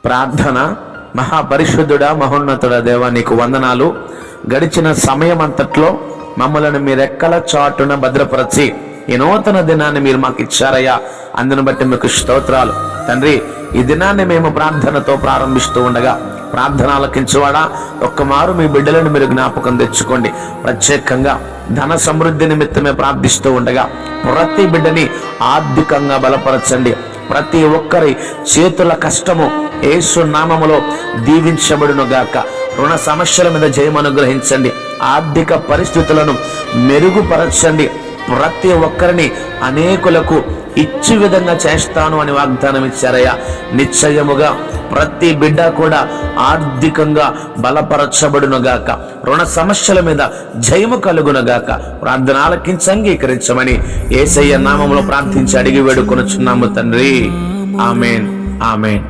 ప్రార్థన. మహాపరిశుద్ధుడా, మహోన్నతుడా దేవా, నీకు వందనాలు. గడిచిన సమయం అంతట్లో మమ్మలను మీ రెక్కల చాటున భద్రపరచి ఈ నూతన దినాన్ని మీరు మాకు ఇచ్చారయ్యా. అందును బట్టి మీకు స్తోత్రాలు తండ్రి. ఈ దినాన్ని మేము ప్రార్థనతో ప్రారంభిస్తూ ఉండగా, ప్రార్థన ఆలకించువాడా, ఒక్కమారు మీ బిడ్డలను మీరు జ్ఞాపకం తెచ్చుకోండి. ప్రత్యేకంగా ధన సమృద్ధి నిమిత్తమే ప్రార్థిస్తూ ఉండగా ప్రతి బిడ్డని ఆర్థికంగా బలపరచండి. ప్రతి ఒక్కరి చేతుల కష్టము యేసు నామములో దీవించబడును గాక. రుణ సమస్యల మీద జయం అనుగ్రహించండి. ఆర్థిక పరిస్థితులను మెరుగుపరచండి. ప్రతి ఒక్కరిని అనేకులకు ఇచ్చి విధంగా చేస్తాను అని వాగ్దానం ఇచ్చారయ్యా. నిశ్చయముగా ప్రతి బిడ్డ కూడా ఆర్థికంగా బలపరచబడునుగాక. రుణ సమస్యల మీద జయము కలుగునుగాక. ప్రార్థన ఆలకించి అంగీకరించమని యేసయ్య నామములో ప్రార్థించి అడిగి వేడుకొనుచున్నాము తండ్రి. ఆమేన్, ఆమేన్.